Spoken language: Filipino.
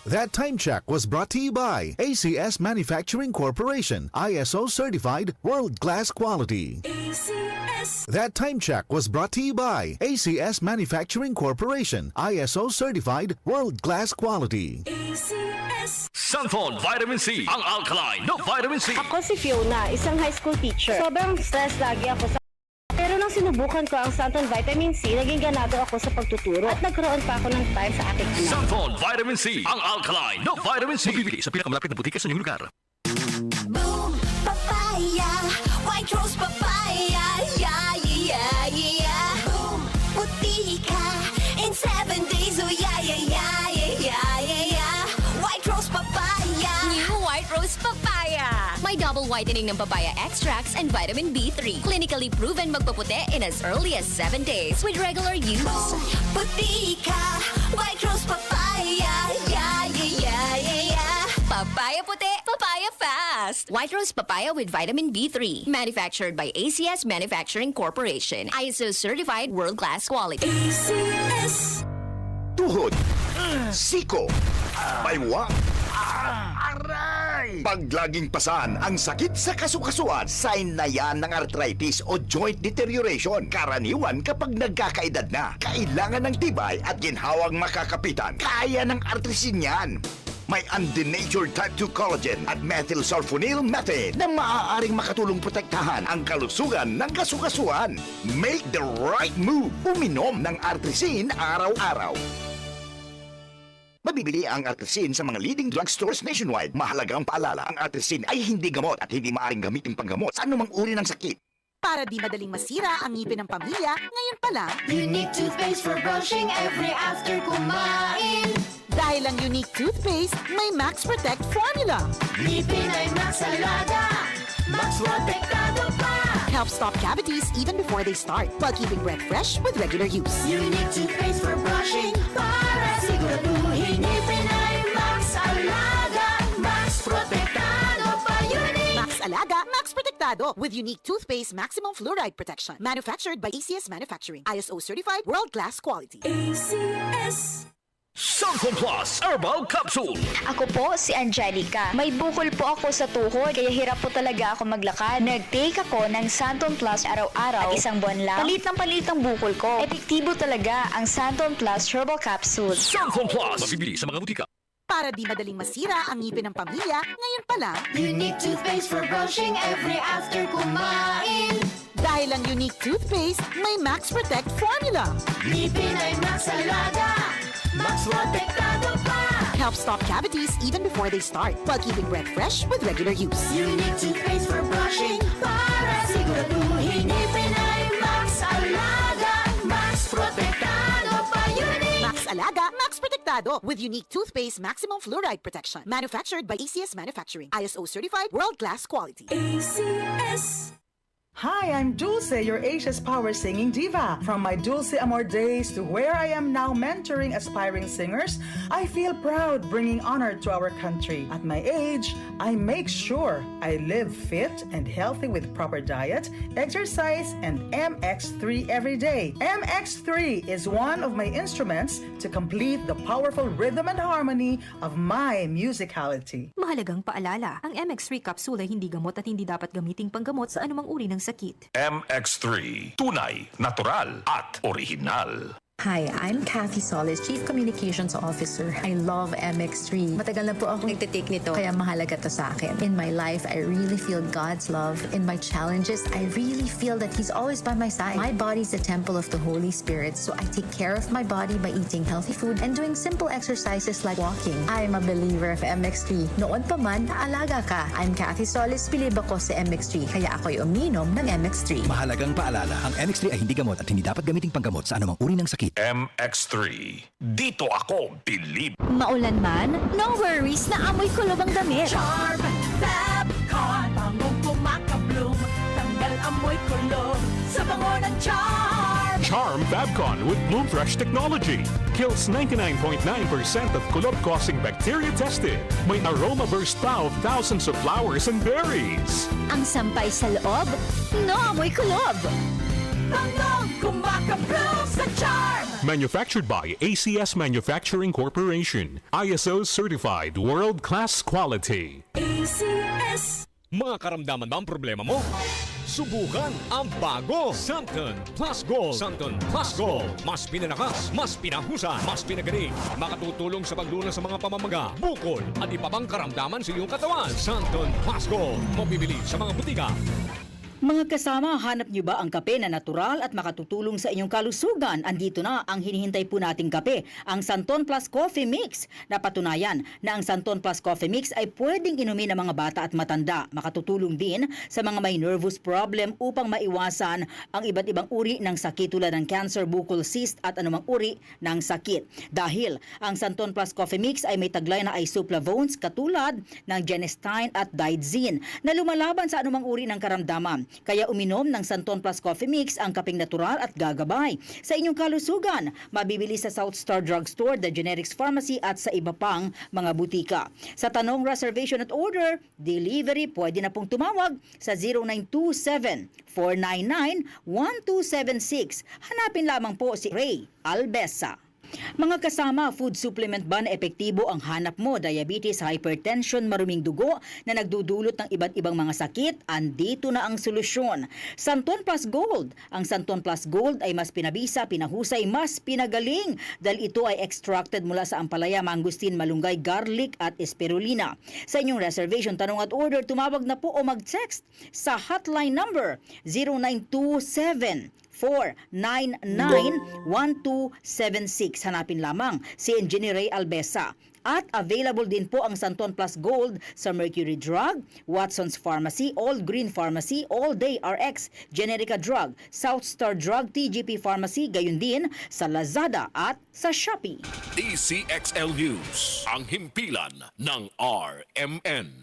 That time check was brought to you by ACS Manufacturing Corporation, ISO certified world-class quality. ACS. That time check was brought to you by ACS Manufacturing Corporation, ISO certified world-class quality. ACS. Sanfon Vitamin C, ang alkaline na vitamin C. Ako si Fiona, isang high school teacher. Sobrang stress lagi ako sa... Pero nang sinubukan ko ang Santon Vitamin C, naging ganado ako sa pagtuturo at nagkaroon pa ako ng time sa aking anak. Sanfon Vitamin C, ang alkaline na vitamin C. Mabibili sa pinakamalapit na butika sa inyong lugar. Boom, papaya, white rose papaya, yeah, yeah, yeah. Boom, puti ka in 7 days, oh yeah, yeah, yeah, yeah, yeah, yeah. White rose papaya. New White Rose Papaya. May double whitening ng papaya extracts and vitamin B3. Clinically proven magpaputi in as early as 7 days with regular use. Boom, puti ka, white rose papaya, yeah, yeah, yeah, yeah, yeah. Papaya puti, papaya fast. White Rose Papaya with vitamin B3. Manufactured by ACS Manufacturing Corporation. ISO certified world-class quality. ACS. Tuhod, siko, baywa, pag laging pasan ang sakit sa kasukasuan, sign na yan ng arthritis o joint deterioration. Karaniwan kapag nagkakaedad na, kailangan ng tibay at ginhawang makakapitan. Kaya ng artrisin yan. May undenatured type 2 collagen at methylsulfonyl methane na maaaring makatulong protektahan ang kalusugan ng kasukasuan. Make the right move. Uminom ng artrisin araw-araw. Mabibili ang artrisin sa mga leading drugstores nationwide. Mahalagang paalala, ang artrisin ay hindi gamot at hindi maaaring gamitin panggamot sa anumang uri ng sakit. Para di madaling masira ang ngipin ng pamilya, ngayon pa lang, Unique toothpaste for brushing every after kumain. dahil ang unique toothpaste, may Max Protect formula. Ngipin ay Max Alaga, Max Protektado pa. Helps stop cavities even before they start, while keeping breath fresh with regular use. Unique toothpaste for brushing para siguraduhin ngipin ay Max Alaga, Max Protektado pa. Unique. Max Alaga, Max Protectado with unique toothpaste maximum fluoride protection. Manufactured by ACS Manufacturing. ISO certified world-class quality. ACS. Sanfon Plus Herbal Capsule. Ako po si Angelica. May bukol po ako sa tuhod, kaya hirap po talaga ako maglakad. Nag-take ako ng Santon Plus araw-araw at isang buwan lang. Palit ang bukol ko. Epektibo talaga ang Santon Plus Herbal Capsule. Sanfon Plus. Mabibili sa mga butika. Para di madaling masira ang ngipin ng pamilya, ngayon pa lang, Unique toothpaste for brushing every after kumain. dahil ang unique toothpaste, may Max Protect formula. Ngipin ay Max Alaga, Max Protektado pa. Helps stop cavities even before they start, while keeping breath fresh with regular use. Unique toothpaste for brushing para siguraduhin ngipin ay Max Alaga, Max Protektado pa. Unique. Max Alaga, Max Protectado with unique toothpaste maximum fluoride protection. Manufactured by ACS Manufacturing. ISO certified world-class quality. ACS. Hi, I'm Dulce, your Asia's Power Singing Diva. From my Dulce Amor days to where I am now mentoring aspiring singers, I feel proud bringing honor to our country. At my age, I make sure I live fit and healthy with proper diet, exercise, and MX3 every day. MX3 is one of my instruments to complete the powerful rhythm and harmony of my musicality. Mahalagang paalala, ang MX3 capsule ay hindi gamot at hindi dapat gamiting panggamot sa anumang uri ng sakit. MX3. Tunay, natural at original. Hi, I'm Kathy Solis, Chief Communications Officer. I love MX3. Matagal na po akong nagtitake nito, kaya mahalaga to sa akin. In my life, I really feel God's love. In my challenges, I really feel that He's always by my side. My body's a temple of the Holy Spirit, so I take care of my body by eating healthy food and doing simple exercises like walking. I'm a believer of MX3. Noon pa man, naalaga ka. I'm Kathy Solis, bilib ako sa MX3, kaya ako'y uminom ng MX3. Mahalagang paalala, ang MX3 ay hindi gamot at hindi dapat gamiting panggamot sa anumang uri ng sakit. MX3. Dito ako bilib. Maulan man, no worries na amoy kulob ang damit. Charm Fabcon, bangong kumakabloom, tanggal amoy kulob sa bango ng Charm. Charm Fabcon with Bloom Fresh technology kills 99.9% of kulob-causing bacteria tested. May aroma burst pa of thousands of flowers and berries. Ang sampay sa loob, no amoy kulob. Bango, kumakabog sa charm. Manufactured by ACS Manufacturing Corporation. ISO certified world-class quality. ACS. Mga karamdaman ba ang problema mo? Subukan ang bago Santon Plus Gold. Santon Plus Gold. Mas pinalakas, mas pinahusan, mas pinagaling. Makatutulong sa paglunas sa mga pamamaga, bukol at iba pang karamdaman sa iyong katawan. Santon Plus Gold. Mabibili sa mga butika. Mga kasama, hanap niyo ba ang kape na natural at makatutulong sa inyong kalusugan? Andito na ang hinihintay po nating kape, ang Santon Plus Coffee Mix. Napatunayan na ang Santon Plus Coffee Mix ay pwedeng inumin ng mga bata at matanda. Makatutulong din sa mga may nervous problem upang maiwasan ang iba't ibang uri ng sakit tulad ng cancer, bukol cyst at anumang uri ng sakit. Dahil ang Santon Plus Coffee Mix ay may taglay na isoflavones katulad ng genistein at digoxin na lumalaban sa anumang uri ng karamdaman. Kaya uminom ng Santon Plus Coffee Mix ang kapeng natural at gagabay sa inyong kalusugan. Mabibili sa South Star Drugstore, The Generics Pharmacy at sa iba pang mga butika. Sa tanong reservation at order, delivery pwede na pong tumawag sa 0927-499-1276. Hanapin lamang po si Ray Albesa. Mga kasama, food supplement ba na epektibo ang hanap mo? Diabetes, hypertension, maruming dugo na nagdudulot ng iba't ibang mga sakit? Andito na ang solusyon. Santon Plus Gold. Ang Santon Plus Gold ay mas pinabisa, pinahusay, mas pinagaling dahil ito ay extracted mula sa ampalaya, mangustin, malunggay, garlic at spirulina. Sa inyong reservation, tanong at order, tumawag na po o mag-text sa hotline number 0927-499-1276. Hanapin lamang si Engineer Ray Albesa. At available din po ang Santon Plus Gold sa Mercury Drug, Watson's Pharmacy, All Green Pharmacy, All Day RX, Generica Drug, South Star Drug, TGP Pharmacy, gayon din sa Lazada at sa Shopee. DCXL News. Ang himpilan ng RMN.